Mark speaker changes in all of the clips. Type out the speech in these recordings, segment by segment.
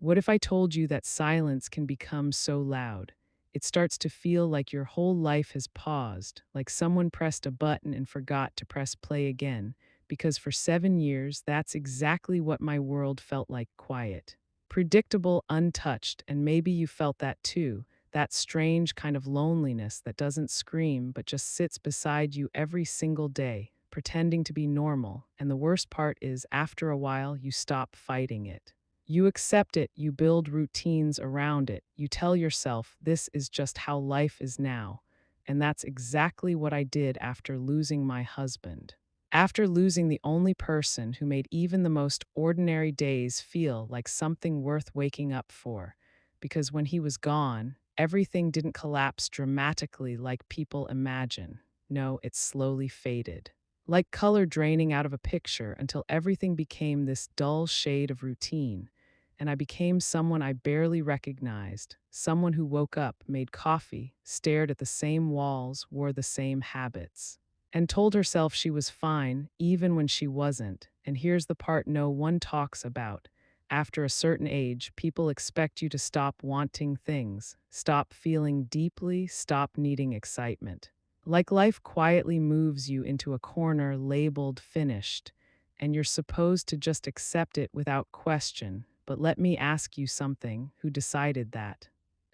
Speaker 1: What if I told you that silence can become so loud? It starts to feel like your whole life has paused, like someone pressed a button and forgot to press play again, because for 7 years, that's exactly what my world felt like: quiet. Predictable, untouched, and maybe you felt that too. That strange kind of loneliness that doesn't scream but just sits beside you every single day, pretending to be normal. And the worst part is, after a while, you stop fighting it. You accept it, you build routines around it. You tell yourself, this is just how life is now. And that's exactly what I did after losing my husband. After losing the only person who made even the most ordinary days feel like something worth waking up for. Because when he was gone, everything didn't collapse dramatically like people imagine. No, it slowly faded. Like color draining out of a picture until everything became this dull shade of routine, and I became someone I barely recognized, someone who woke up, made coffee, stared at the same walls, wore the same habits, and told herself she was fine even when she wasn't. And here's the part no one talks about. After a certain age, people expect you to stop wanting things, stop feeling deeply, stop needing excitement. Like life quietly moves you into a corner labeled finished, and you're supposed to just accept it without question. But let me ask you something: who decided that?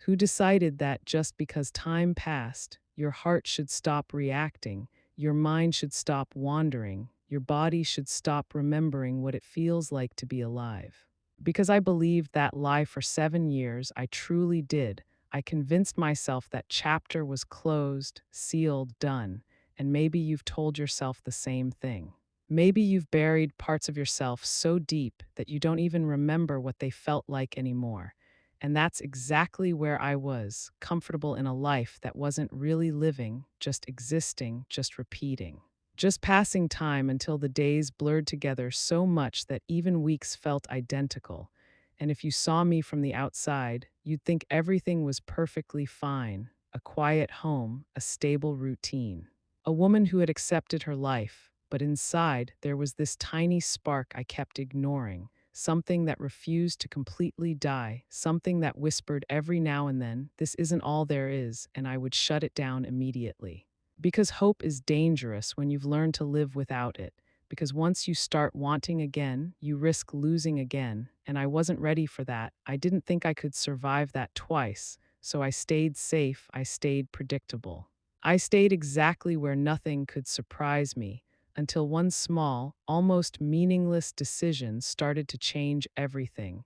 Speaker 1: Who decided that just because time passed, your heart should stop reacting, your mind should stop wandering, your body should stop remembering what it feels like to be alive? Because I believed that lie for 7 years, I truly did. I convinced myself that chapter was closed, sealed, done, and maybe you've told yourself the same thing. Maybe you've buried parts of yourself so deep that you don't even remember what they felt like anymore. And that's exactly where I was, comfortable in a life that wasn't really living, just existing, just repeating. Just passing time until the days blurred together so much that even weeks felt identical. And if you saw me from the outside, you'd think everything was perfectly fine: a quiet home, a stable routine, a woman who had accepted her life. But inside, there was this tiny spark I kept ignoring, something that refused to completely die, something that whispered every now and then, "This isn't all there is," and I would shut it down immediately. Because hope is dangerous when you've learned to live without it. Because once you start wanting again, you risk losing again. And I wasn't ready for that. I didn't think I could survive that twice. So I stayed safe, I stayed predictable. I stayed exactly where nothing could surprise me, until one small, almost meaningless decision started to change everything.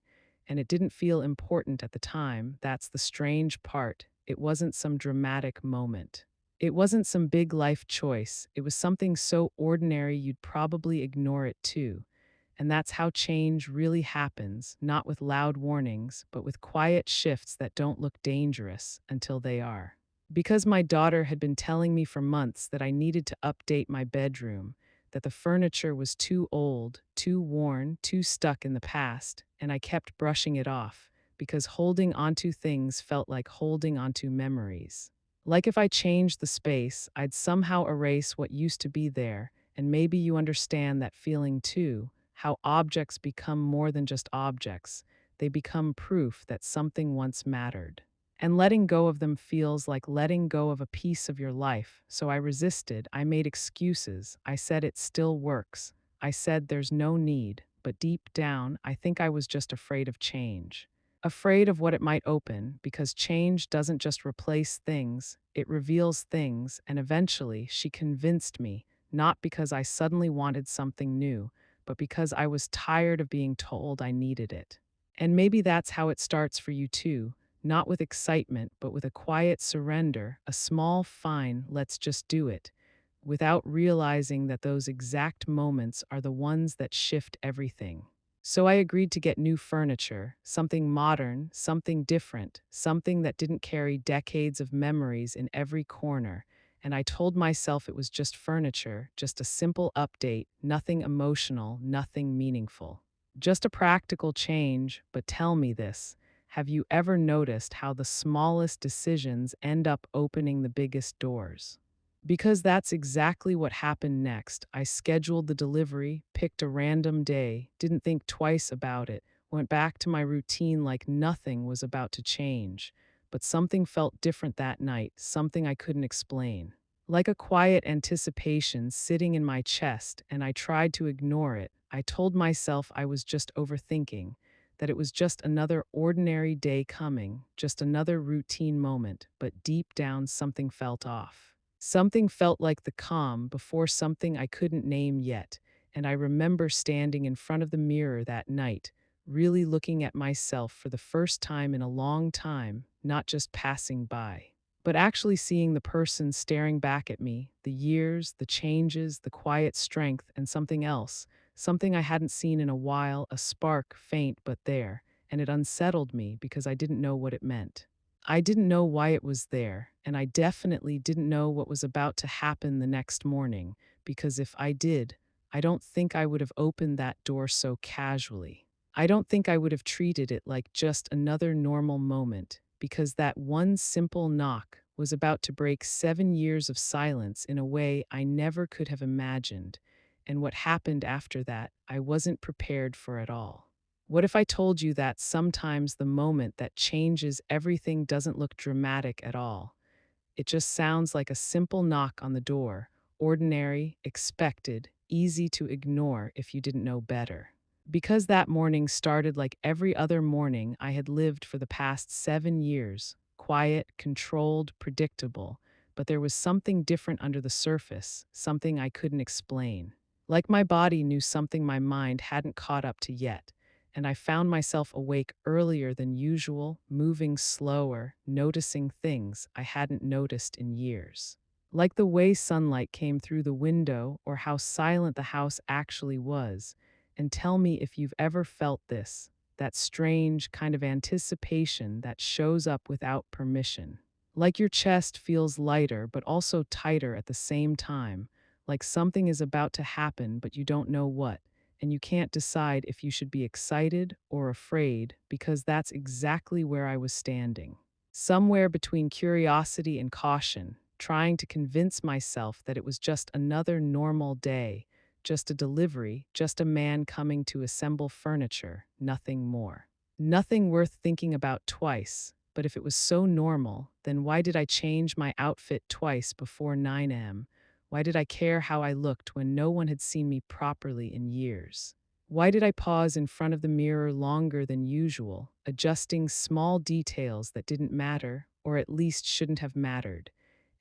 Speaker 1: And it didn't feel important at the time. That's the strange part. It wasn't some dramatic moment. It wasn't some big life choice. It was something so ordinary you'd probably ignore it too. And that's how change really happens, not with loud warnings, but with quiet shifts that don't look dangerous until they are. Because my daughter had been telling me for months that I needed to update my bedroom, that the furniture was too old, too worn, too stuck in the past, and I kept brushing it off, because holding onto things felt like holding onto memories. Like if I changed the space, I'd somehow erase what used to be there. And maybe you understand that feeling too: how objects become more than just objects. They become proof that something once mattered. And letting go of them feels like letting go of a piece of your life. So I resisted, I made excuses, I said it still works. I said there's no need, but deep down, I think I was just afraid of change. Afraid of what it might open, because change doesn't just replace things, it reveals things. And eventually, she convinced me, not because I suddenly wanted something new, but because I was tired of being told I needed it. And maybe that's how it starts for you too, not with excitement, but with a quiet surrender, a small, fine, let's just do it, without realizing that those exact moments are the ones that shift everything. So I agreed to get new furniture, something modern, something different, something that didn't carry decades of memories in every corner. And I told myself it was just furniture, just a simple update, nothing emotional, nothing meaningful. Just a practical change. But tell me this: have you ever noticed how the smallest decisions end up opening the biggest doors? Because that's exactly what happened next. I scheduled the delivery, picked a random day, didn't think twice about it. went back to my routine like nothing was about to change. But something felt different that night, something I couldn't explain. Like a quiet anticipation sitting in my chest, and I tried to ignore it. I told myself I was just overthinking, that it was just another ordinary day coming, just another routine moment, but deep down something felt off. Something felt like the calm before something I couldn't name yet, and I remember standing in front of the mirror that night, really looking at myself for the first time in a long time, not just passing by, but actually seeing the person staring back at me, the years, the changes, the quiet strength, and something else, something I hadn't seen in a while, a spark, faint but there, and it unsettled me because I didn't know what it meant. I didn't know why it was there, and I definitely didn't know what was about to happen the next morning, because if I did, I don't think I would have opened that door so casually. I don't think I would have treated it like just another normal moment, because that one simple knock was about to break 7 years of silence in a way I never could have imagined, and what happened after that, I wasn't prepared for at all. What if I told you that sometimes the moment that changes everything doesn't look dramatic at all? It just sounds like a simple knock on the door, ordinary, expected, easy to ignore if you didn't know better. Because that morning started like every other morning I had lived for the past 7 years, quiet, controlled, predictable, but there was something different under the surface, something I couldn't explain. Like my body knew something my mind hadn't caught up to yet, and I found myself awake earlier than usual, moving slower, noticing things I hadn't noticed in years. Like the way sunlight came through the window or how silent the house actually was. And tell me if you've ever felt this, that strange kind of anticipation that shows up without permission. Like your chest feels lighter but also tighter at the same time, like something is about to happen but you don't know what, and you can't decide if you should be excited or afraid because that's exactly where I was standing. Somewhere between curiosity and caution, trying to convince myself that it was just another normal day, just a delivery, just a man coming to assemble furniture, nothing more. Nothing worth thinking about twice, but if it was so normal, then why did I change my outfit twice before 9 a.m.? Why did I care how I looked when no one had seen me properly in years? Why did I pause in front of the mirror longer than usual, adjusting small details that didn't matter, or at least shouldn't have mattered?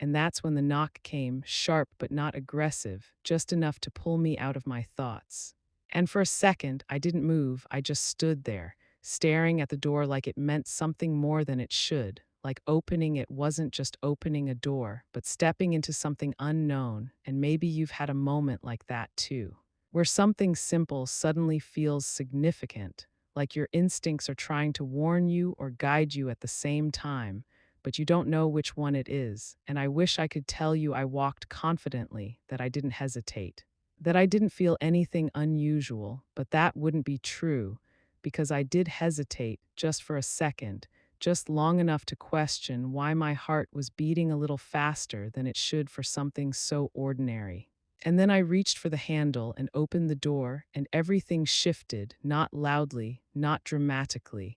Speaker 1: And that's when the knock came, sharp but not aggressive, just enough to pull me out of my thoughts. And for a second, I didn't move, I just stood there, staring at the door like it meant something more than it should, like opening it wasn't just opening a door, but stepping into something unknown, and maybe you've had a moment like that too, where something simple suddenly feels significant, like your instincts are trying to warn you or guide you at the same time, but you don't know which one it is, and I wish I could tell you I walked confidently, that I didn't hesitate, that I didn't feel anything unusual, but that wouldn't be true, because I did hesitate just for a second, just long enough to question why my heart was beating a little faster than it should for something so ordinary. And then I reached for the handle and opened the door, and everything shifted, not loudly, not dramatically,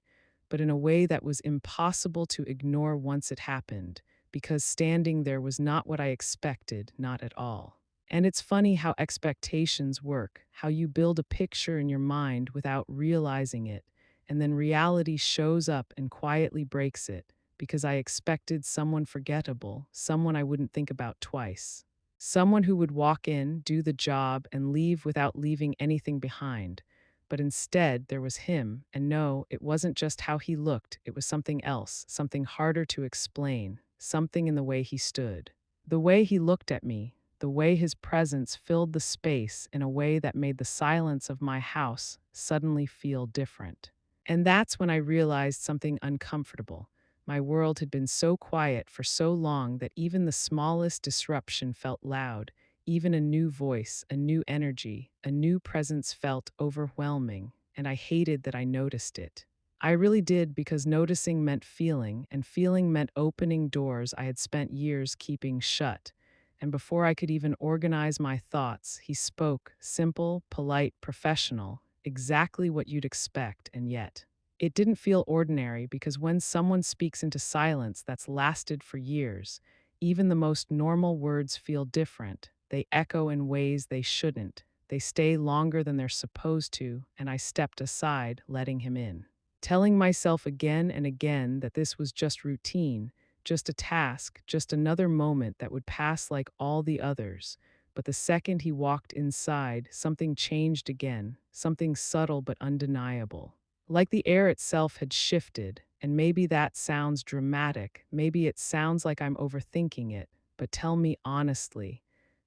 Speaker 1: but in a way that was impossible to ignore once it happened, because standing there was not what I expected, not at all. And it's funny how expectations work, how you build a picture in your mind without realizing it, and then reality shows up and quietly breaks it, because I expected someone forgettable, someone I wouldn't think about twice. Someone who would walk in, do the job, and leave without leaving anything behind. But instead, there was him, and no, it wasn't just how he looked, it was something else, something harder to explain, something in the way he stood. The way he looked at me, the way his presence filled the space in a way that made the silence of my house suddenly feel different. And that's when I realized something uncomfortable. My world had been so quiet for so long that even the smallest disruption felt loud. Even a new voice, a new energy, a new presence felt overwhelming, and I hated that I noticed it. I really did, because noticing meant feeling, and feeling meant opening doors I had spent years keeping shut. And before I could even organize my thoughts, he spoke, simple, polite, professional. exactly what you'd expect, and yet it didn't feel ordinary because when someone speaks into silence that's lasted for years, even the most normal words feel different. They echo in ways they shouldn't. They stay longer than they're supposed to, and I stepped aside, letting him in. Telling myself again and again that this was just routine, just a task, just another moment that would pass like all the others. But the second he walked inside, something changed again, something subtle but undeniable. Like the air itself had shifted, and maybe that sounds dramatic, maybe it sounds like I'm overthinking it, but tell me honestly,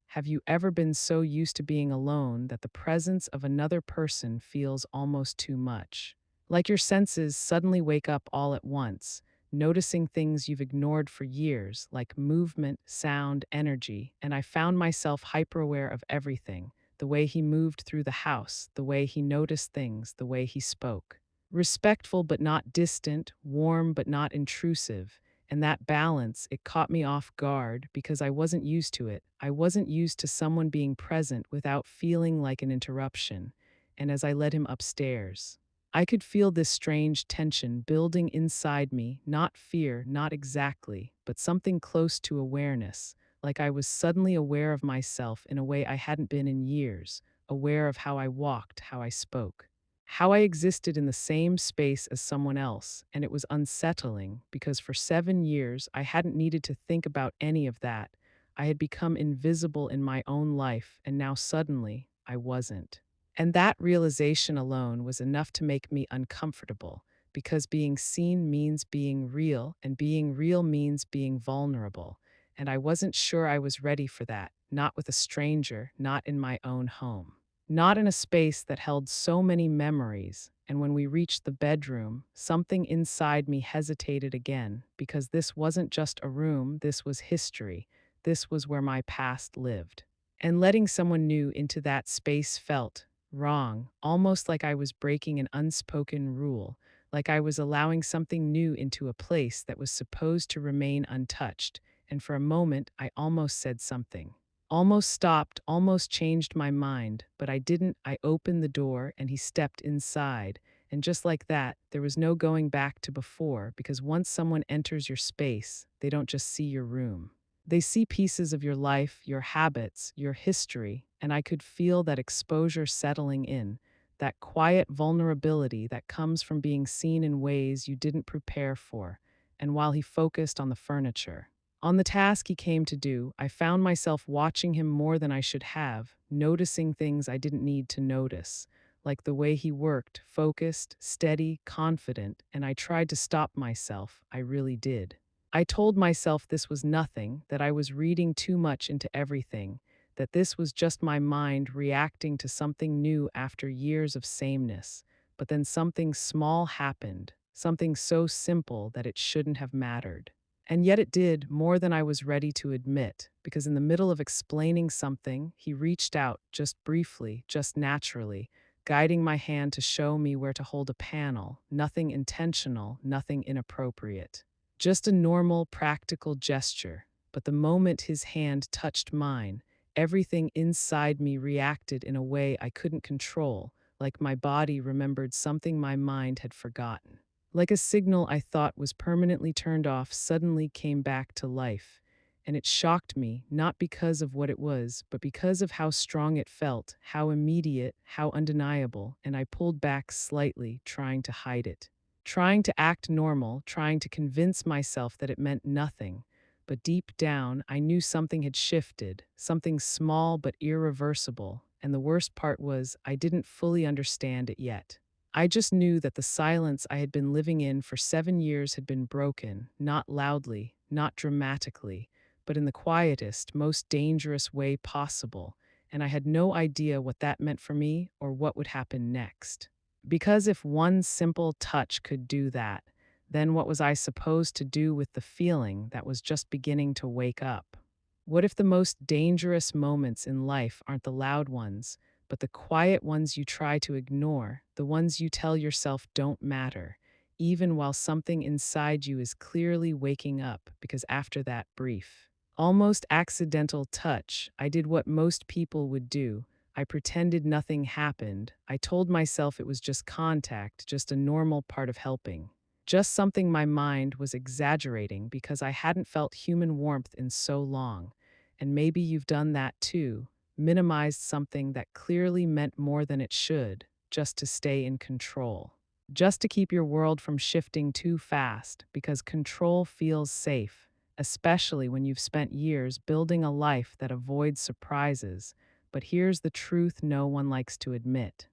Speaker 1: have you ever been so used to being alone that the presence of another person feels almost too much? Like your senses suddenly wake up all at once, noticing things you've ignored for years, like movement, sound, energy, and I found myself hyper-aware of everything: the way he moved through the house, the way he noticed things, the way he spoke. Respectful but not distant, warm but not intrusive. And that balance, it caught me off guard because I wasn't used to it. I wasn't used to someone being present without feeling like an interruption. And as I led him upstairs, I could feel this strange tension building inside me, not fear, not exactly, but something close to awareness, like I was suddenly aware of myself in a way I hadn't been in years, aware of how I walked, how I spoke, how I existed in the same space as someone else, and it was unsettling because for 7 years I hadn't needed to think about any of that. I had become invisible in my own life, and now suddenly I wasn't. And that realization alone was enough to make me uncomfortable, because being seen means being real, and being real means being vulnerable. And I wasn't sure I was ready for that, not with a stranger, not in my own home, not in a space that held so many memories. And when we reached the bedroom, something inside me hesitated again, because this wasn't just a room, this was history. This was where my past lived. And letting someone new into that space felt wrong, almost like I was breaking an unspoken rule, like I was allowing something new into a place that was supposed to remain untouched. And for a moment, I almost said something. Almost stopped, almost changed my mind, but I didn't. I opened the door and he stepped inside. And just like that, there was no going back to before, because once someone enters your space, they don't just see your room. They see pieces of your life, your habits, your history, and I could feel that exposure settling in, that quiet vulnerability that comes from being seen in ways you didn't prepare for. And while he focused on the furniture, on the task he came to do, I found myself watching him more than I should have, noticing things I didn't need to notice, like the way he worked, focused, steady, confident, and I tried to stop myself. I really did. I told myself this was nothing, that I was reading too much into everything, that this was just my mind reacting to something new after years of sameness. But then something small happened, something so simple that it shouldn't have mattered. And yet it did, more than I was ready to admit, because in the middle of explaining something, he reached out just briefly, just naturally, guiding my hand to show me where to hold a panel, nothing intentional, nothing inappropriate. Just a normal, practical gesture, but the moment his hand touched mine, everything inside me reacted in a way I couldn't control, like my body remembered something my mind had forgotten. Like a signal I thought was permanently turned off suddenly came back to life. And it shocked me, not because of what it was, but because of how strong it felt, how immediate, how undeniable, and I pulled back slightly, trying to hide it, trying to act normal, trying to convince myself that it meant nothing. But deep down, I knew something had shifted, something small but irreversible, and the worst part was I didn't fully understand it yet. I just knew that the silence I had been living in for 7 years had been broken, not loudly, not dramatically, but in the quietest, most dangerous way possible, and I had no idea what that meant for me or what would happen next. Because if one simple touch could do that, then what was I supposed to do with the feeling that was just beginning to wake up? What if the most dangerous moments in life aren't the loud ones, but the quiet ones you try to ignore, the ones you tell yourself don't matter, even while something inside you is clearly waking up? Because after that brief, almost accidental touch, I did what most people would do. I pretended nothing happened. I told myself it was just contact, just a normal part of helping. Just something my mind was exaggerating because I hadn't felt human warmth in so long. And maybe you've done that too, minimized something that clearly meant more than it should, just to stay in control. Just to keep your world from shifting too fast, because control feels safe, especially when you've spent years building a life that avoids surprises. But here's the truth no one likes to admit.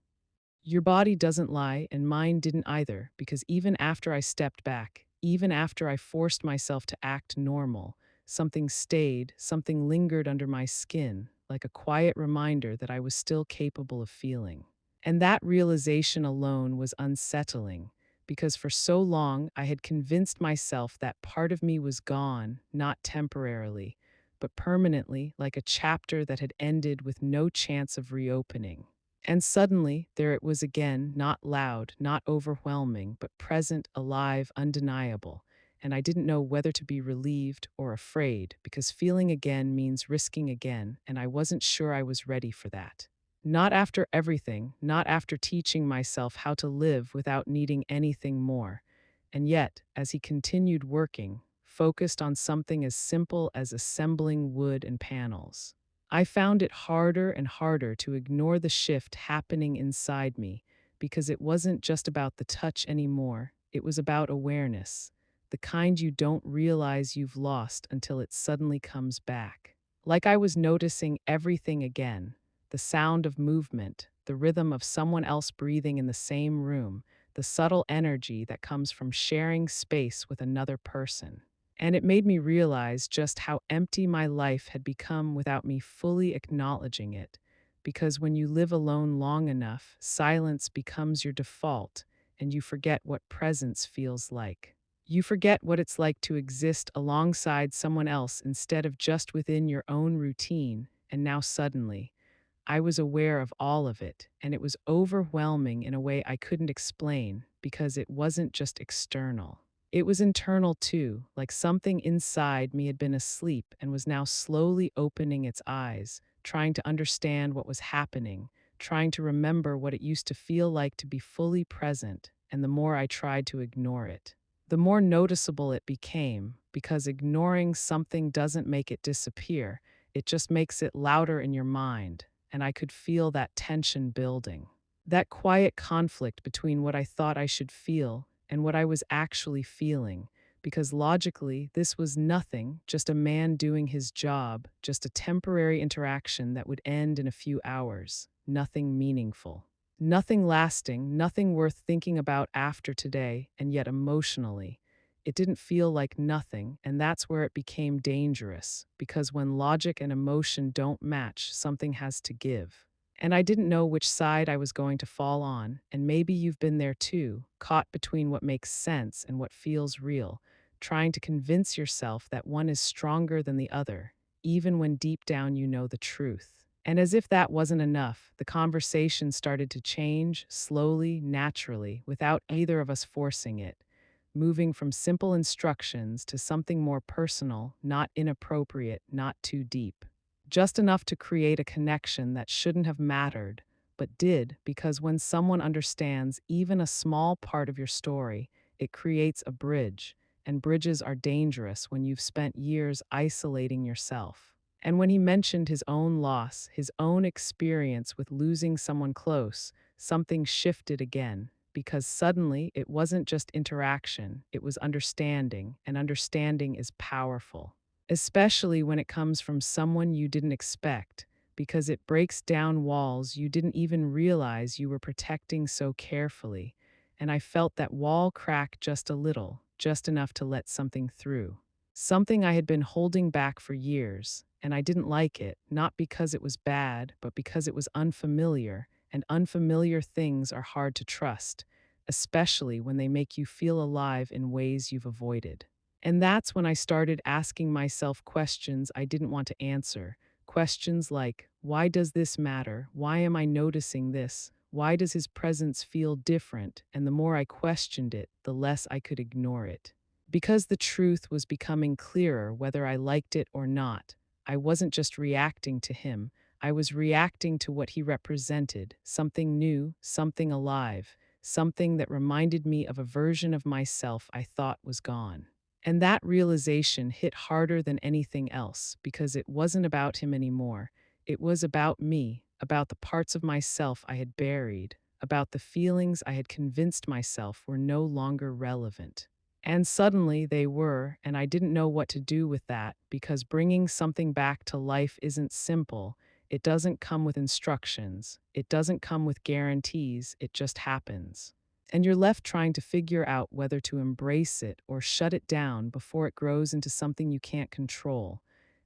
Speaker 1: Your body doesn't lie, and mine didn't either, because even after I stepped back, even after I forced myself to act normal, something stayed, something lingered under my skin, like a quiet reminder that I was still capable of feeling. And that realization alone was unsettling, because for so long I had convinced myself that part of me was gone, not temporarily, but permanently, like a chapter that had ended with no chance of reopening. And suddenly, there it was again, not loud, not overwhelming, but present, alive, undeniable. And I didn't know whether to be relieved or afraid, because feeling again means risking again, and I wasn't sure I was ready for that. Not after everything, not after teaching myself how to live without needing anything more. And yet, as he continued working, focused on something as simple as assembling wood and panels, I found it harder and harder to ignore the shift happening inside me, because it wasn't just about the touch anymore, it was about awareness, the kind you don't realize you've lost until it suddenly comes back. Like I was noticing everything again: the sound of movement, the rhythm of someone else breathing in the same room, the subtle energy that comes from sharing space with another person. And it made me realize just how empty my life had become without me fully acknowledging it. Because when you live alone long enough, silence becomes your default, and you forget what presence feels like. You forget what it's like to exist alongside someone else instead of just within your own routine. And now suddenly, I was aware of all of it, and it was overwhelming in a way I couldn't explain, because it wasn't just external. It was internal too, like something inside me had been asleep and was now slowly opening its eyes, trying to understand what was happening, trying to remember what it used to feel like to be fully present. And the more I tried to ignore it, the more noticeable it became, because ignoring something doesn't make it disappear, it just makes it louder in your mind. And I could feel that tension building. That quiet conflict between what I thought I should feel and what I was actually feeling, because logically, this was nothing, just a man doing his job, just a temporary interaction that would end in a few hours, nothing meaningful. Nothing lasting, nothing worth thinking about after today, and yet emotionally, it didn't feel like nothing, and that's where it became dangerous, because when logic and emotion don't match, something has to give. And I didn't know which side I was going to fall on, and maybe you've been there too, caught between what makes sense and what feels real, trying to convince yourself that one is stronger than the other, even when deep down you know the truth. And as if that wasn't enough, the conversation started to change, slowly, naturally, without either of us forcing it, moving from simple instructions to something more personal, not inappropriate, not too deep. Just enough to create a connection that shouldn't have mattered, but did, because when someone understands even a small part of your story, it creates a bridge, and bridges are dangerous when you've spent years isolating yourself. And when he mentioned his own loss, his own experience with losing someone close, something shifted again, because suddenly it wasn't just interaction, it was understanding, and understanding is powerful, especially when it comes from someone you didn't expect, because it breaks down walls you didn't even realize you were protecting so carefully. And I felt that wall crack just a little, just enough to let something through. Something I had been holding back for years, and I didn't like it, not because it was bad, but because it was unfamiliar, and unfamiliar things are hard to trust, especially when they make you feel alive in ways you've avoided. And that's when I started asking myself questions I didn't want to answer. Questions like, why does this matter? Why am I noticing this? Why does his presence feel different? And the more I questioned it, the less I could ignore it. Because the truth was becoming clearer whether I liked it or not. I wasn't just reacting to him, I was reacting to what he represented, something new, something alive, something that reminded me of a version of myself I thought was gone. And that realization hit harder than anything else because it wasn't about him anymore. It was about me, about the parts of myself I had buried, about the feelings I had convinced myself were no longer relevant. And suddenly they were, and I didn't know what to do with that because bringing something back to life isn't simple. It doesn't come with instructions, it doesn't come with guarantees, it just happens. And you're left trying to figure out whether to embrace it or shut it down before it grows into something you can't control.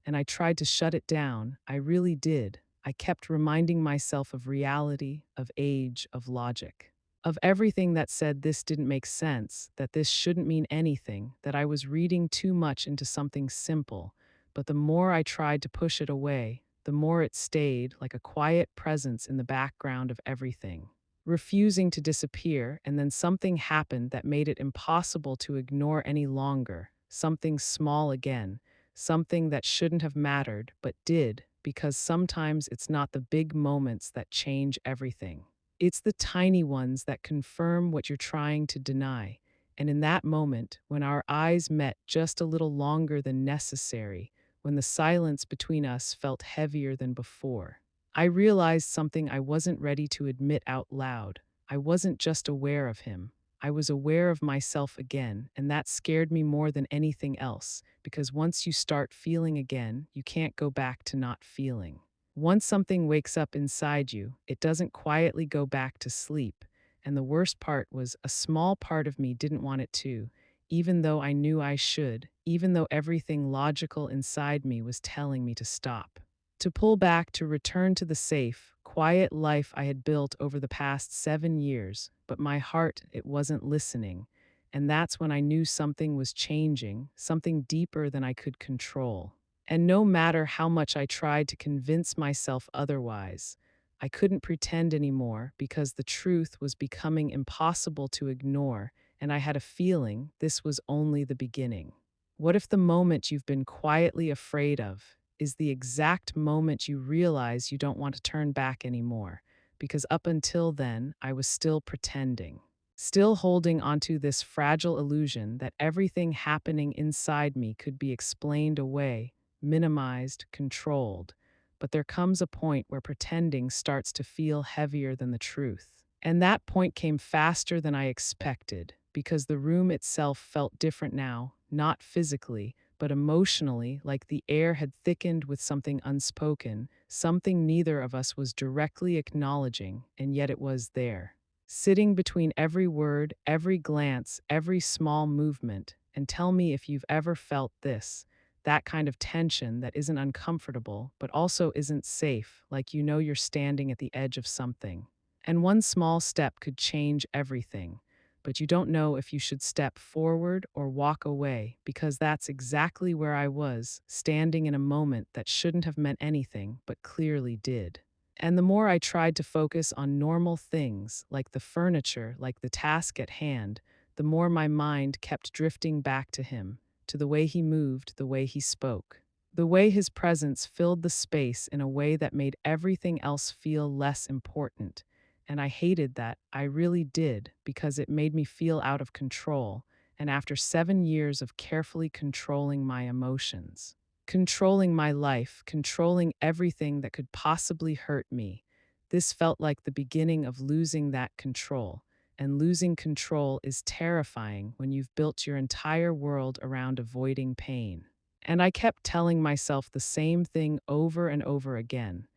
Speaker 1: And I tried to shut it down, I really did. I kept reminding myself of reality, of age, of logic, of everything that said this didn't make sense, that this shouldn't mean anything, that I was reading too much into something simple. But the more I tried to push it away, the more it stayed like a quiet presence in the background of everything, refusing to disappear, and then something happened that made it impossible to ignore any longer. Something small again, something that shouldn't have mattered, but did, because sometimes it's not the big moments that change everything. It's the tiny ones that confirm what you're trying to deny. And in that moment, when our eyes met just a little longer than necessary, when the silence between us felt heavier than before, I realized something I wasn't ready to admit out loud. I wasn't just aware of him. I was aware of myself again, and that scared me more than anything else, because once you start feeling again, you can't go back to not feeling. Once something wakes up inside you, it doesn't quietly go back to sleep. And the worst part was a small part of me didn't want it to, even though I knew I should, even though everything logical inside me was telling me to stop. To pull back, to return to the safe, quiet life I had built over the past 7 years, but my heart, it wasn't listening. And that's when I knew something was changing, something deeper than I could control. And no matter how much I tried to convince myself otherwise, I couldn't pretend anymore because the truth was becoming impossible to ignore, and I had a feeling this was only the beginning. What if the moment you've been quietly afraid of is the exact moment you realize you don't want to turn back anymore? Because up until then, I was still pretending, still holding onto this fragile illusion that everything happening inside me could be explained away, minimized, controlled. But there comes a point where pretending starts to feel heavier than the truth. And that point came faster than I expected, because the room itself felt different now, not physically, but emotionally, like the air had thickened with something unspoken, something neither of us was directly acknowledging, and yet it was there, sitting between every word, every glance, every small movement. And tell me if you've ever felt this, that kind of tension that isn't uncomfortable, but also isn't safe, like you know you're standing at the edge of something. And one small step could change everything, but you don't know if you should step forward or walk away, because that's exactly where I was, standing in a moment that shouldn't have meant anything, but clearly did. And the more I tried to focus on normal things, like the furniture, like the task at hand, the more my mind kept drifting back to him, to the way he moved, the way he spoke, the way his presence filled the space in a way that made everything else feel less important. And I hated that, I really did, because it made me feel out of control. And after 7 years of carefully controlling my emotions, controlling my life, controlling everything that could possibly hurt me, this felt like the beginning of losing that control. And losing control is terrifying when you've built your entire world around avoiding pain. And I kept telling myself the same thing over and over again.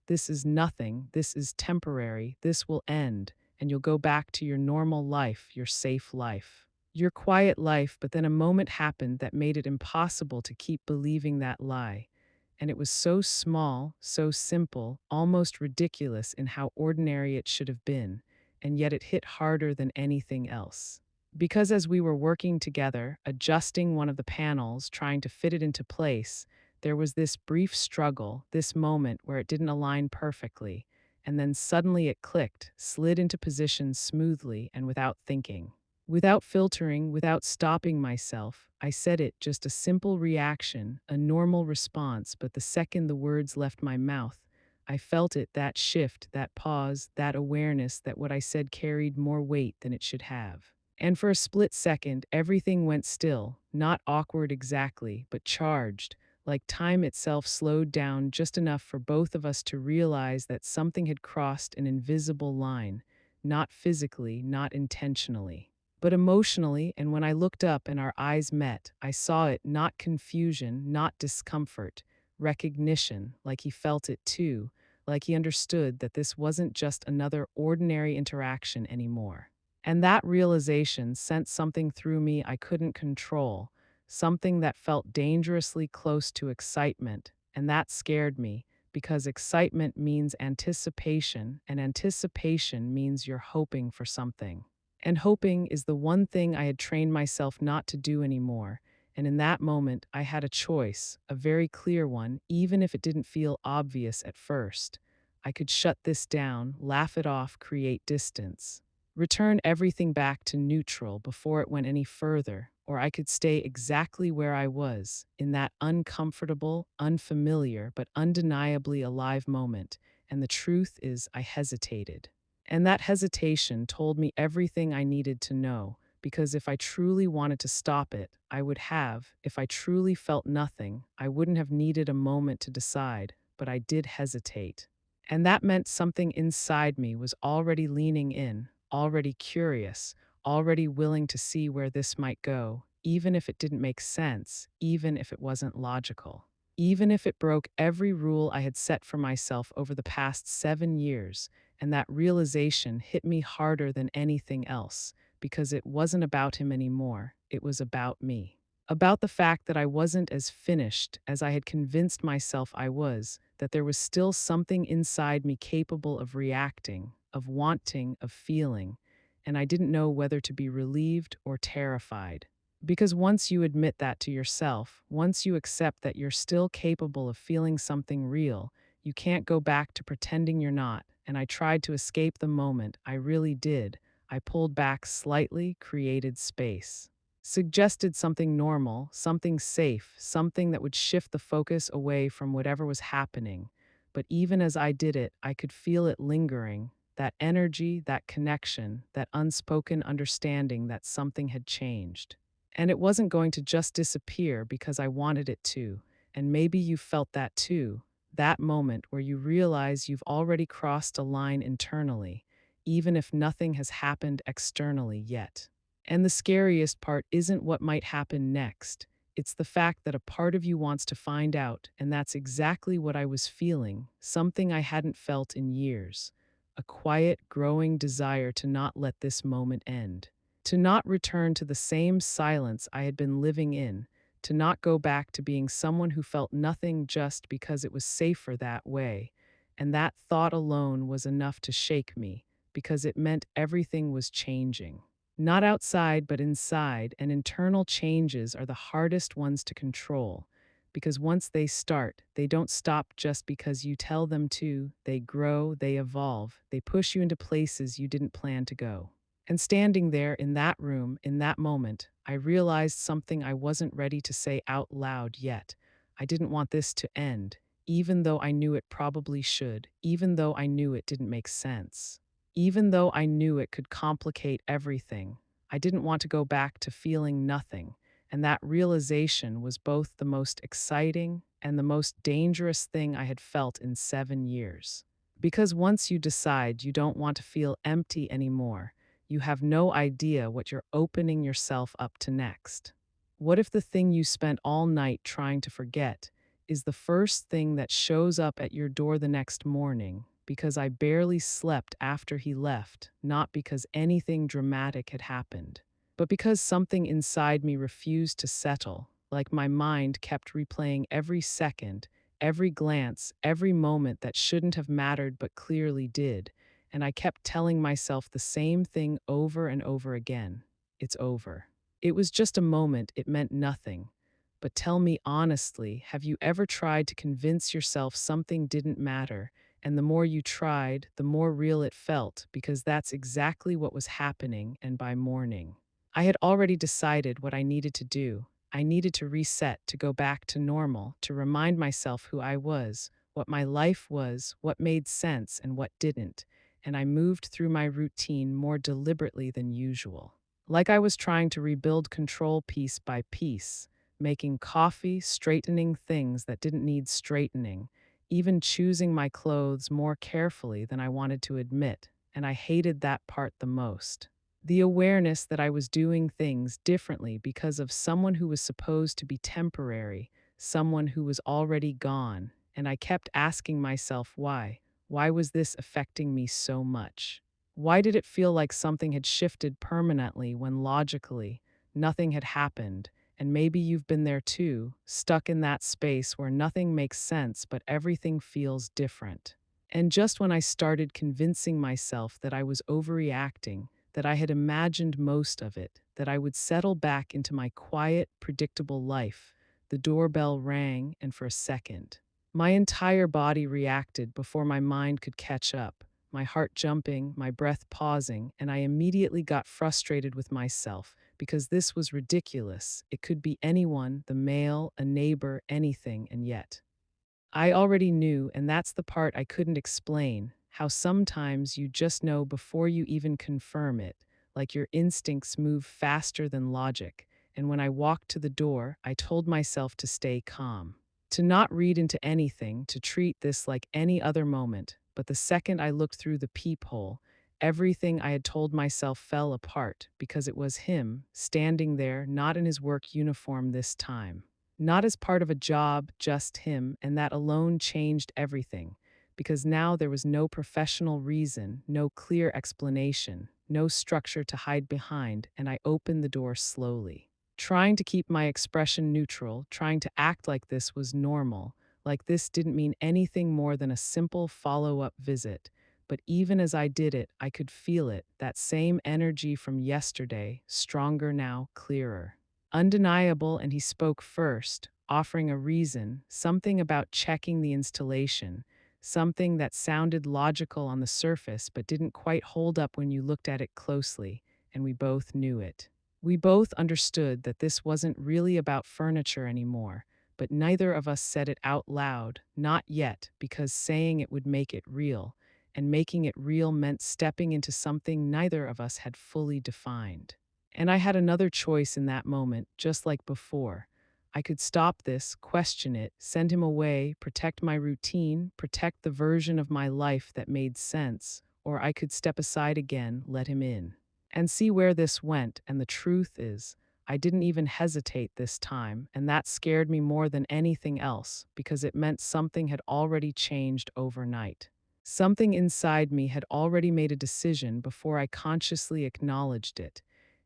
Speaker 1: This is nothing, this is temporary, this will end, and you'll go back to your normal life, your safe life, your quiet life. But then a moment happened that made it impossible to keep believing that lie. And it was so small, so simple, almost ridiculous in how ordinary it should have been, and yet it hit harder than anything else. Because as we were working together, adjusting one of the panels, trying to fit it into place, there was this brief struggle, this moment where it didn't align perfectly, and then suddenly it clicked, slid into position smoothly and without thinking. Without filtering, without stopping myself, I said it, just a simple reaction, a normal response, but the second the words left my mouth, I felt it, that shift, that pause, that awareness that what I said carried more weight than it should have. And for a split second, everything went still, not awkward exactly, but charged, like time itself slowed down just enough for both of us to realize that something had crossed an invisible line, not physically, not intentionally, but emotionally. And when I looked up and our eyes met, I saw it, not confusion, not discomfort, recognition, like he felt it too, like he understood that this wasn't just another ordinary interaction anymore. And that realization sent something through me I couldn't control, something that felt dangerously close to excitement. And that scared me because excitement means anticipation, and anticipation means you're hoping for something. And hoping is the one thing I had trained myself not to do anymore. And in that moment, I had a choice, a very clear one, even if it didn't feel obvious at first. I could shut this down, laugh it off, create distance, return everything back to neutral before it went any further, or I could stay exactly where I was, in that uncomfortable, unfamiliar, but undeniably alive moment. And the truth is, I hesitated. And that hesitation told me everything I needed to know, because if I truly wanted to stop it, I would have. If I truly felt nothing, I wouldn't have needed a moment to decide, but I did hesitate. And that meant something inside me was already leaning in, already curious, already willing to see where this might go, even if it didn't make sense, even if it wasn't logical, even if it broke every rule I had set for myself over the past 7 years. And that realization hit me harder than anything else, because it wasn't about him anymore, it was about me. About the fact that I wasn't as finished as I had convinced myself I was, that there was still something inside me capable of reacting, of wanting, of feeling, and I didn't know whether to be relieved or terrified. Because once you admit that to yourself, once you accept that you're still capable of feeling something real, you can't go back to pretending you're not. And I tried to escape the moment, I really did. I pulled back slightly, created space, suggested something normal, something safe, something that would shift the focus away from whatever was happening. But even as I did it, I could feel it lingering, that energy, that connection, that unspoken understanding that something had changed. And it wasn't going to just disappear because I wanted it to. And maybe you felt that too, that moment where you realize you've already crossed a line internally, even if nothing has happened externally yet. And the scariest part isn't what might happen next. It's the fact that a part of you wants to find out, and that's exactly what I was feeling, something I hadn't felt in years. A quiet, growing desire to not let this moment end, to not return to the same silence I had been living in, to not go back to being someone who felt nothing just because it was safer that way. And that thought alone was enough to shake me, because it meant everything was changing. Not outside, but inside, and internal changes are the hardest ones to control, because once they start, they don't stop just because you tell them to. They grow, they evolve, they push you into places you didn't plan to go. And standing there in that room, in that moment, I realized something I wasn't ready to say out loud yet. I didn't want this to end, even though I knew it probably should, even though I knew it didn't make sense, even though I knew it could complicate everything. I didn't want to go back to feeling nothing, and that realization was both the most exciting and the most dangerous thing I had felt in 7 years. Because once you decide you don't want to feel empty anymore, you have no idea what you're opening yourself up to next. What if the thing you spent all night trying to forget is the first thing that shows up at your door the next morning? Because I barely slept after he left, not because anything dramatic had happened, but because something inside me refused to settle, like my mind kept replaying every second, every glance, every moment that shouldn't have mattered but clearly did, and I kept telling myself the same thing over and over again. It's over. It was just a moment, it meant nothing. But tell me honestly, have you ever tried to convince yourself something didn't matter? And the more you tried, the more real it felt, because that's exactly what was happening. And by morning, I had already decided what I needed to do. I needed to reset, to go back to normal, to remind myself who I was, what my life was, what made sense, and what didn't, and I moved through my routine more deliberately than usual. Like I was trying to rebuild control piece by piece, making coffee, straightening things that didn't need straightening, even choosing my clothes more carefully than I wanted to admit, and I hated that part the most. The awareness that I was doing things differently because of someone who was supposed to be temporary, someone who was already gone, and I kept asking myself why. Why was this affecting me so much? Why did it feel like something had shifted permanently when logically nothing had happened? And maybe you've been there too, stuck in that space where nothing makes sense but everything feels different. And just when I started convincing myself that I was overreacting, that I had imagined most of it, that I would settle back into my quiet, predictable life, the doorbell rang, and for a second, my entire body reacted before my mind could catch up, my heart jumping, my breath pausing, and I immediately got frustrated with myself because this was ridiculous. It could be anyone, the mail, a neighbor, anything, and yet. I already knew, and that's the part I couldn't explain, how sometimes you just know before you even confirm it, like your instincts move faster than logic. And when I walked to the door, I told myself to stay calm, to not read into anything, to treat this like any other moment. But the second I looked through the peephole, everything I had told myself fell apart because it was him, standing there, not in his work uniform this time. Not as part of a job, just him, and that alone changed everything, because now there was no professional reason, no clear explanation, no structure to hide behind, and I opened the door slowly. Trying to keep my expression neutral, trying to act like this was normal, like this didn't mean anything more than a simple follow up visit. But even as I did it, I could feel it, that same energy from yesterday, stronger now, clearer. Undeniable, and he spoke first, offering a reason, something about checking the installation, something that sounded logical on the surface but didn't quite hold up when you looked at it closely, and we both knew it. We both understood that this wasn't really about furniture anymore, but neither of us said it out loud, not yet, because saying it would make it real, and making it real meant stepping into something neither of us had fully defined. And I had another choice in that moment, just like before. I could stop this, question it, send him away, protect my routine, protect the version of my life that made sense, or I could step aside again, let him in, and see where this went. And the truth is, I didn't even hesitate this time, and that scared me more than anything else because it meant something had already changed overnight. Something inside me had already made a decision before I consciously acknowledged it.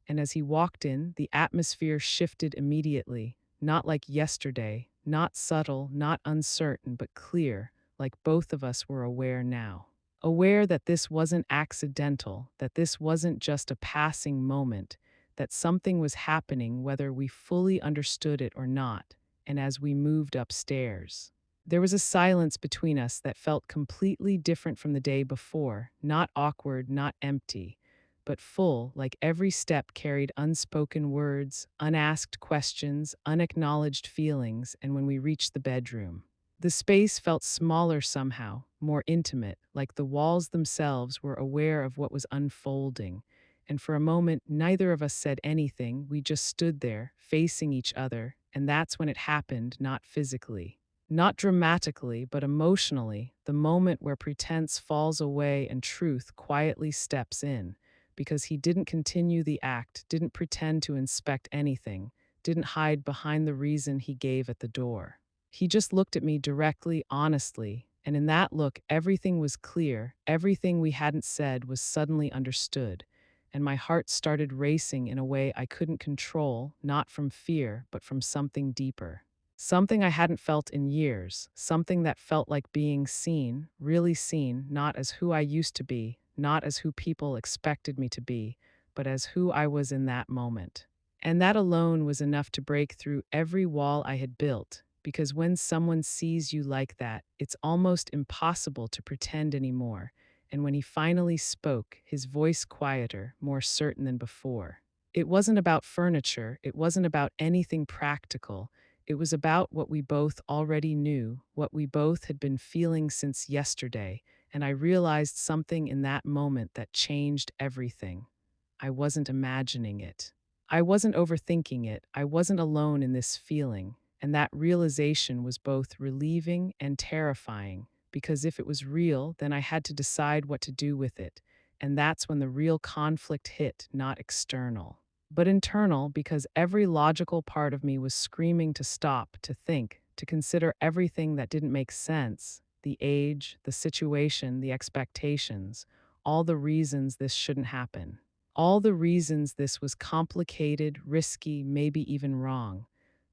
Speaker 1: And as he walked in, the atmosphere shifted immediately, not like yesterday, not subtle, not uncertain, but clear, like both of us were aware now. Aware that this wasn't accidental, that this wasn't just a passing moment, that something was happening whether we fully understood it or not. And as we moved upstairs, there was a silence between us that felt completely different from the day before, not awkward, not empty, but full, like every step carried unspoken words, unasked questions, unacknowledged feelings. And when we reached the bedroom, the space felt smaller somehow, more intimate, like the walls themselves were aware of what was unfolding. And for a moment, neither of us said anything. We just stood there, facing each other. And that's when it happened, not physically, not dramatically, but emotionally, the moment where pretense falls away and truth quietly steps in, because he didn't continue the act, didn't pretend to inspect anything, didn't hide behind the reason he gave at the door. He just looked at me directly, honestly, and in that look, everything was clear, everything we hadn't said was suddenly understood, and my heart started racing in a way I couldn't control, not from fear, but from something deeper. Something I hadn't felt in years, something that felt like being seen, really seen, not as who I used to be, not as who people expected me to be, but as who I was in that moment. And that alone was enough to break through every wall I had built, because when someone sees you like that, it's almost impossible to pretend anymore. And when he finally spoke, his voice quieter, more certain than before. It wasn't about furniture, it wasn't about anything practical. It was about what we both already knew, what we both had been feeling since yesterday, and I realized something in that moment that changed everything. I wasn't imagining it. I wasn't overthinking it. I wasn't alone in this feeling. And that realization was both relieving and terrifying, because if it was real, then I had to decide what to do with it. And that's when the real conflict hit, not external, but internal, because every logical part of me was screaming to stop, to think, to consider everything that didn't make sense: the age, the situation, the expectations, all the reasons this shouldn't happen, all the reasons this was complicated, risky, maybe even wrong.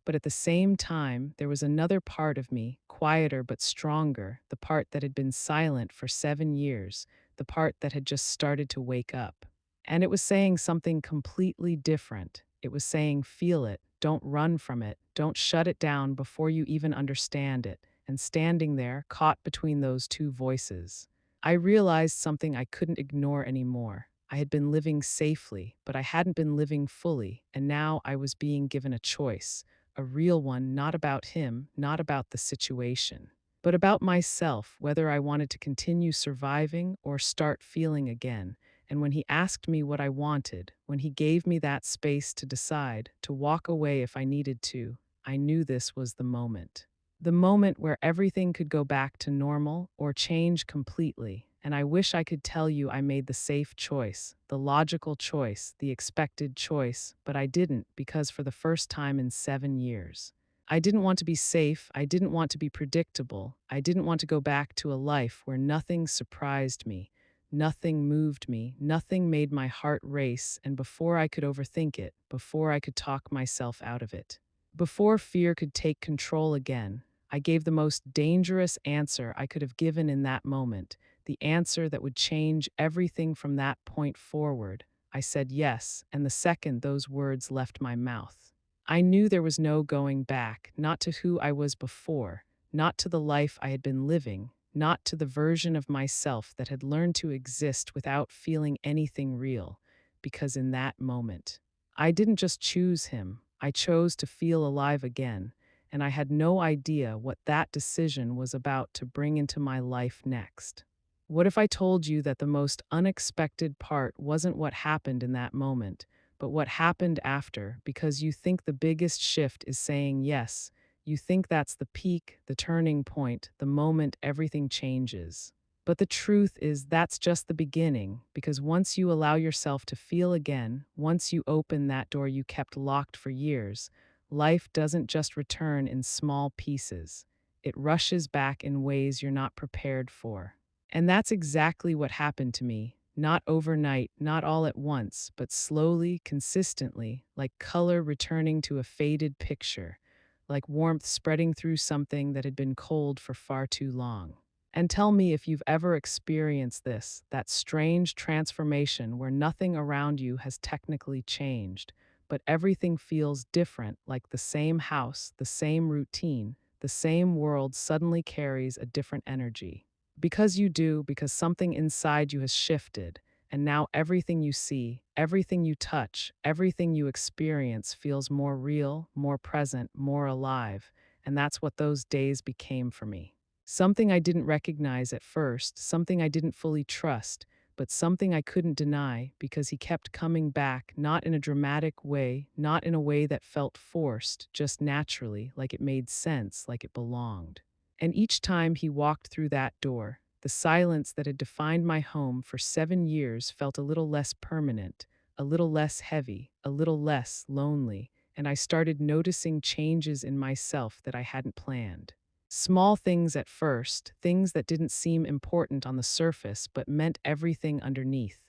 Speaker 1: But at the same time, there was another part of me, quieter but stronger, the part that had been silent for 7 years, the part that had just started to wake up. And it was saying something completely different. It was saying, feel it, don't run from it, don't shut it down before you even understand it. And standing there, caught between those two voices, I realized something I couldn't ignore anymore. I had been living safely, but I hadn't been living fully, and now I was being given a choice, a real one, not about him, not about the situation, but about myself, whether I wanted to continue surviving or start feeling again. And when he asked me what I wanted, when he gave me that space to decide, to walk away if I needed to, I knew this was the moment. The moment where everything could go back to normal or change completely. And I wish I could tell you I made the safe choice, the logical choice, the expected choice, but I didn't, because for the first time in 7 years, I didn't want to be safe. I didn't want to be predictable. I didn't want to go back to a life where nothing surprised me, nothing moved me, nothing made my heart race, and before I could overthink it, before I could talk myself out of it, before fear could take control again, I gave the most dangerous answer I could have given in that moment, the answer that would change everything from that point forward. I said yes, and the second those words left my mouth, I knew there was no going back, not to who I was before, not to the life I had been living, not to the version of myself that had learned to exist without feeling anything real, because in that moment, I didn't just choose him, I chose to feel alive again, and I had no idea what that decision was about to bring into my life next. What if I told you that the most unexpected part wasn't what happened in that moment, but what happened after? Because you think the biggest shift is saying yes. You think that's the peak, the turning point, the moment everything changes. But the truth is that's just the beginning, because once you allow yourself to feel again, once you open that door you kept locked for years, life doesn't just return in small pieces. It rushes back in ways you're not prepared for. And that's exactly what happened to me. Not overnight, not all at once, but slowly, consistently, like color returning to a faded picture, like warmth spreading through something that had been cold for far too long. And tell me if you've ever experienced this, that strange transformation where nothing around you has technically changed, but everything feels different, like the same house, the same routine, the same world suddenly carries a different energy. Because you do, because something inside you has shifted, and now everything you see, everything you touch, everything you experience feels more real, more present, more alive. And that's what those days became for me. Something I didn't recognize at first, something I didn't fully trust, but something I couldn't deny because he kept coming back, not in a dramatic way, not in a way that felt forced, just naturally, like it made sense, like it belonged. And each time he walked through that door, the silence that had defined my home for 7 years felt a little less permanent, a little less heavy, a little less lonely, and I started noticing changes in myself that I hadn't planned. Small things at first, things that didn't seem important on the surface but meant everything underneath,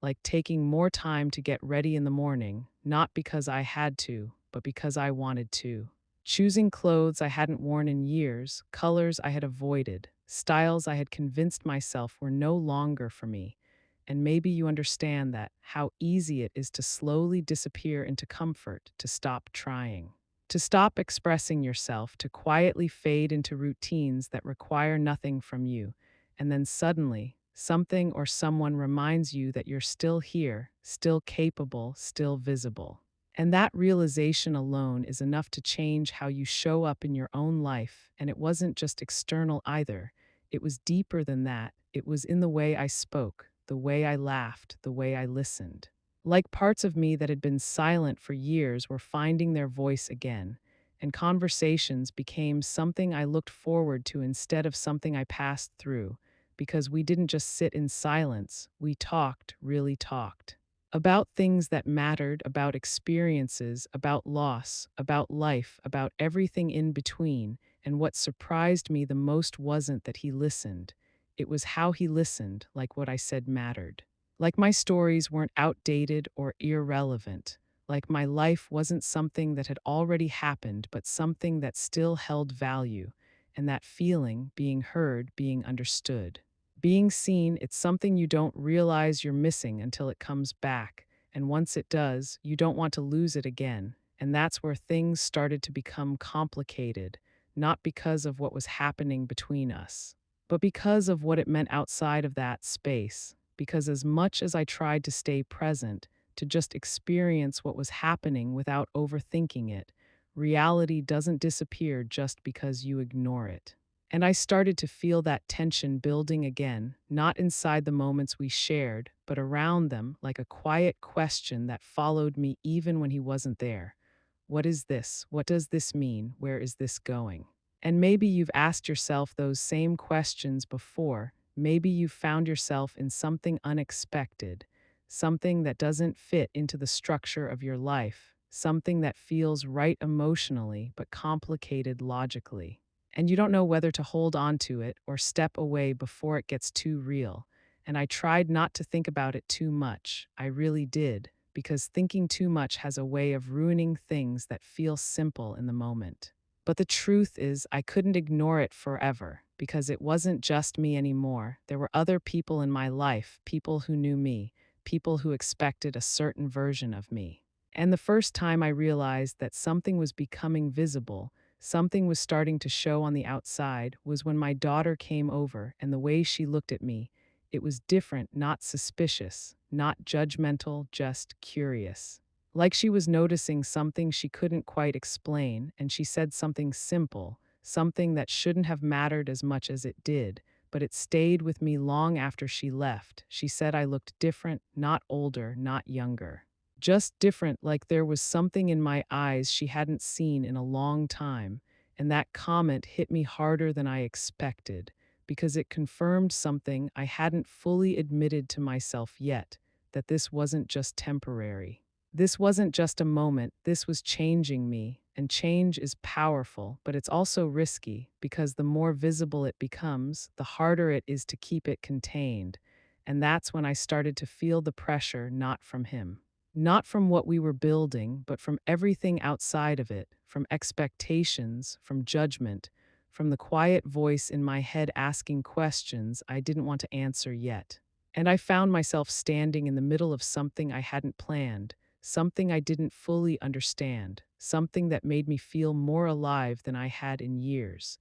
Speaker 1: like taking more time to get ready in the morning, not because I had to, but because I wanted to. Choosing clothes I hadn't worn in years, colors I had avoided, styles I had convinced myself were no longer for me. And maybe you understand that, how easy it is to slowly disappear into comfort, to stop trying, to stop expressing yourself, to quietly fade into routines that require nothing from you. And then suddenly, something or someone reminds you that you're still here, still capable, still visible. And that realization alone is enough to change how you show up in your own life. And it wasn't just external either. It was deeper than that. It was in the way I spoke, the way I laughed, the way I listened. Like parts of me that had been silent for years were finding their voice again, and conversations became something I looked forward to instead of something I passed through, because we didn't just sit in silence, we talked, really talked. About things that mattered, about experiences, about loss, about life, about everything in between. And what surprised me the most wasn't that he listened. It was how he listened, like what I said mattered. Like my stories weren't outdated or irrelevant. Like my life wasn't something that had already happened, but something that still held value. And that feeling, being heard, being understood. Being seen, it's something you don't realize you're missing until it comes back. And once it does, you don't want to lose it again. And that's where things started to become complicated, not because of what was happening between us, but because of what it meant outside of that space. Because as much as I tried to stay present, to just experience what was happening without overthinking it, reality doesn't disappear just because you ignore it. And I started to feel that tension building again, not inside the moments we shared, but around them, like a quiet question that followed me even when he wasn't there. What is this? What does this mean? Where is this going? And maybe you've asked yourself those same questions before. Maybe you've found yourself in something unexpected, something that doesn't fit into the structure of your life, something that feels right emotionally but complicated logically. And you don't know whether to hold on to it or step away before it gets too real. And I tried not to think about it too much. I really did, because thinking too much has a way of ruining things that feel simple in the moment. But the truth is, I couldn't ignore it forever, because it wasn't just me anymore. There were other people in my life, people who knew me, people who expected a certain version of me. And the first time I realized that something was becoming visible, something was starting to show on the outside, was when my daughter came over, and the way she looked at me, it was different, not suspicious, not judgmental, just curious. Like she was noticing something she couldn't quite explain, and she said something simple, something that shouldn't have mattered as much as it did, but it stayed with me long after she left. She said I looked different, not older, not younger. Just different, like there was something in my eyes she hadn't seen in a long time, and that comment hit me harder than I expected, because it confirmed something I hadn't fully admitted to myself yet, that this wasn't just temporary. This wasn't just a moment, this was changing me, and change is powerful, but it's also risky, because the more visible it becomes, the harder it is to keep it contained. And that's when I started to feel the pressure, not from him. Not from what we were building, but from everything outside of it, from expectations, from judgment, from the quiet voice in my head asking questions I didn't want to answer yet. And I found myself standing in the middle of something I hadn't planned, something I didn't fully understand, something that made me feel more alive than I had in years,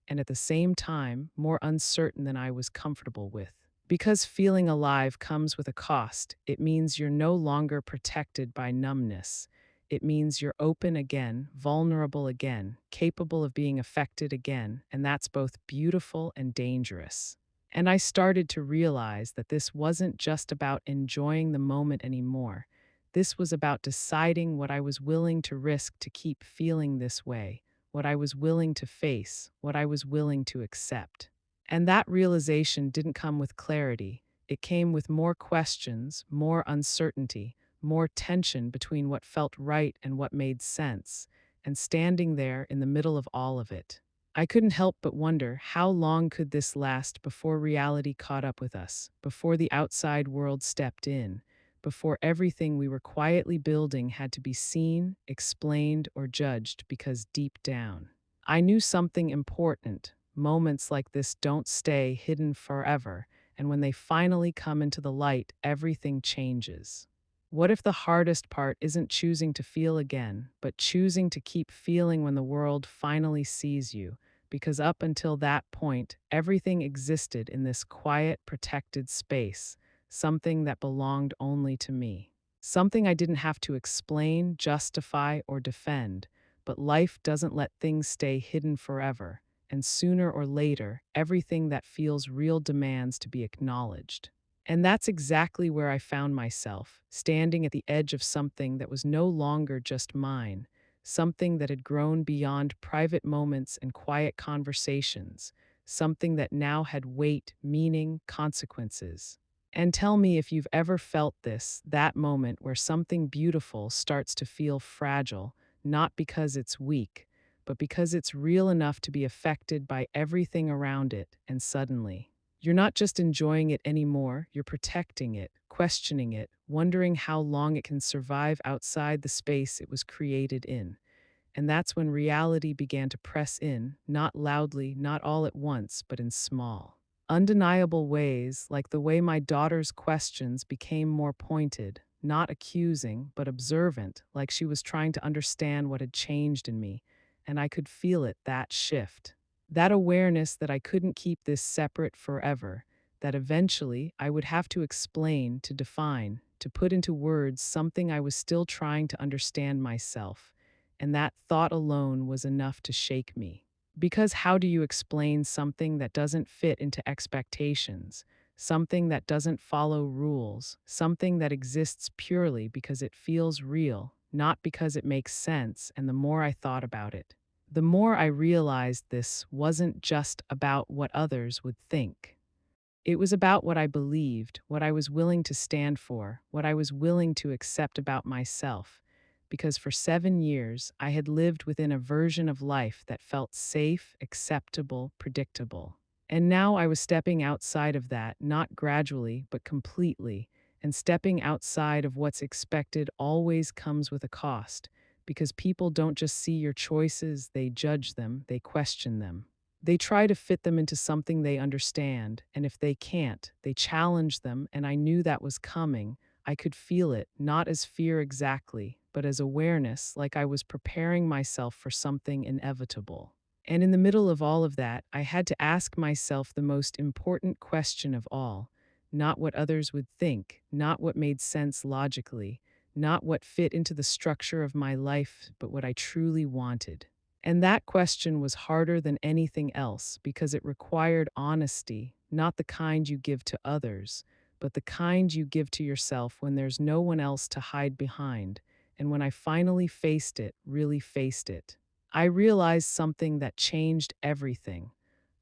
Speaker 1: and at the same time, more uncertain than I was comfortable with. Because feeling alive comes with a cost, it means you're no longer protected by numbness. It means you're open again, vulnerable again, capable of being affected again, and that's both beautiful and dangerous. And I started to realize that this wasn't just about enjoying the moment anymore. This was about deciding what I was willing to risk to keep feeling this way, what I was willing to face, what I was willing to accept. And that realization didn't come with clarity. It came with more questions, more uncertainty, more tension between what felt right and what made sense, and standing there in the middle of all of it. I couldn't help but wonder, how long could this last before reality caught up with us, before the outside world stepped in, before everything we were quietly building had to be seen, explained, or judged, because deep down, I knew something important. Moments like this don't stay hidden forever, and when they finally come into the light, everything changes. What if the hardest part isn't choosing to feel again, but choosing to keep feeling when the world finally sees you? Because up until that point, everything existed in this quiet, protected space, something that belonged only to me. Something I didn't have to explain, justify, or defend. But life doesn't let things stay hidden forever, and sooner or later, everything that feels real demands to be acknowledged. And that's exactly where I found myself, standing at the edge of something that was no longer just mine, something that had grown beyond private moments and quiet conversations, something that now had weight, meaning, consequences. And tell me if you've ever felt this, that moment where something beautiful starts to feel fragile, not because it's weak, but because it's real enough to be affected by everything around it, and suddenly, you're not just enjoying it anymore, you're protecting it, questioning it, wondering how long it can survive outside the space it was created in. And that's when reality began to press in, not loudly, not all at once, but in small, undeniable ways, like the way my daughter's questions became more pointed, not accusing, but observant, like she was trying to understand what had changed in me. And I could feel it, that shift. That awareness that I couldn't keep this separate forever, that eventually I would have to explain, to define, to put into words something I was still trying to understand myself, and that thought alone was enough to shake me. Because how do you explain something that doesn't fit into expectations, something that doesn't follow rules, something that exists purely because it feels real, not because it makes sense? And the more I thought about it, the more I realized this wasn't just about what others would think. It was about what I believed, what I was willing to stand for, what I was willing to accept about myself. Because for 7 years, I had lived within a version of life that felt safe, acceptable, predictable. And now I was stepping outside of that, not gradually, but completely. And stepping outside of what's expected always comes with a cost, because people don't just see your choices, they judge them, they question them. They try to fit them into something they understand, and if they can't, they challenge them, and I knew that was coming. I could feel it, not as fear exactly, but as awareness, like I was preparing myself for something inevitable. And in the middle of all of that, I had to ask myself the most important question of all, not what others would think, not what made sense logically, not what fit into the structure of my life, but what I truly wanted. And that question was harder than anything else because it required honesty, not the kind you give to others, but the kind you give to yourself when there's no one else to hide behind. And when I finally faced it, really faced it, I realized something that changed everything.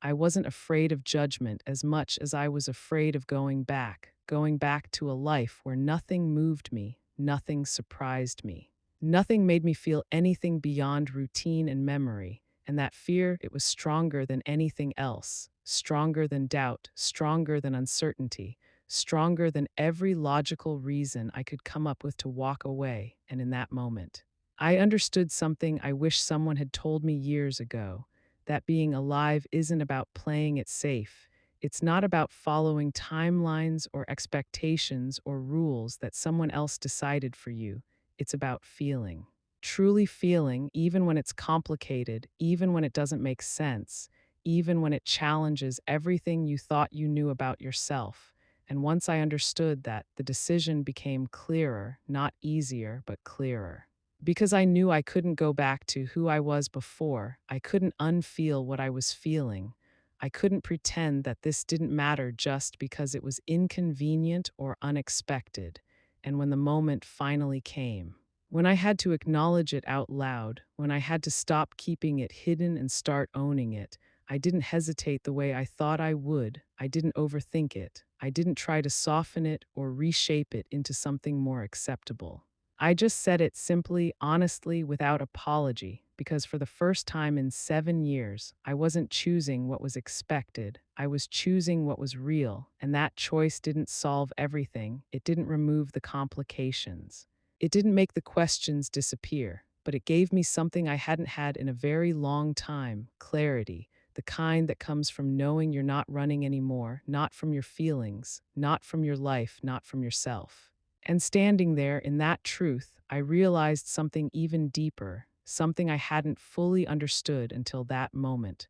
Speaker 1: I wasn't afraid of judgment as much as I was afraid of going back to a life where nothing moved me, nothing surprised me. Nothing made me feel anything beyond routine and memory, and that fear, it was stronger than anything else, stronger than doubt, stronger than uncertainty, stronger than every logical reason I could come up with to walk away. And in that moment, I understood something I wish someone had told me years ago, that being alive isn't about playing it safe. It's not about following timelines or expectations or rules that someone else decided for you. It's about feeling. Truly feeling, even when it's complicated, even when it doesn't make sense, even when it challenges everything you thought you knew about yourself. And once I understood that, the decision became clearer, not easier, but clearer. Because I knew I couldn't go back to who I was before, I couldn't unfeel what I was feeling. I couldn't pretend that this didn't matter just because it was inconvenient or unexpected. And when the moment finally came, when I had to acknowledge it out loud, when I had to stop keeping it hidden and start owning it, I didn't hesitate the way I thought I would. I didn't overthink it. I didn't try to soften it or reshape it into something more acceptable. I just said it simply, honestly, without apology, because for the first time in 7 years, I wasn't choosing what was expected. I was choosing what was real, and that choice didn't solve everything. It didn't remove the complications. It didn't make the questions disappear, but it gave me something I hadn't had in a very long time: clarity, the kind that comes from knowing you're not running anymore, not from your feelings, not from your life, not from yourself. And standing there in that truth, I realized something even deeper, something I hadn't fully understood until that moment.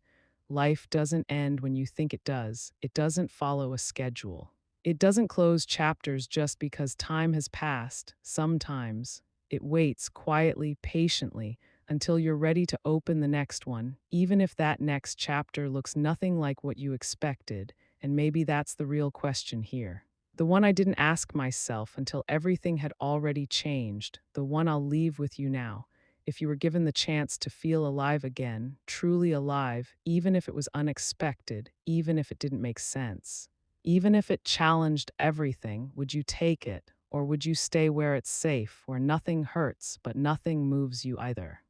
Speaker 1: Life doesn't end when you think it does. It doesn't follow a schedule. It doesn't close chapters just because time has passed. Sometimes it waits quietly, patiently, until you're ready to open the next one, even if that next chapter looks nothing like what you expected. And maybe that's the real question here. The one I didn't ask myself until everything had already changed, the one I'll leave with you now. If you were given the chance to feel alive again, truly alive, even if it was unexpected, even if it didn't make sense, even if it challenged everything, would you take it? Or would you stay where it's safe, where nothing hurts, but nothing moves you either?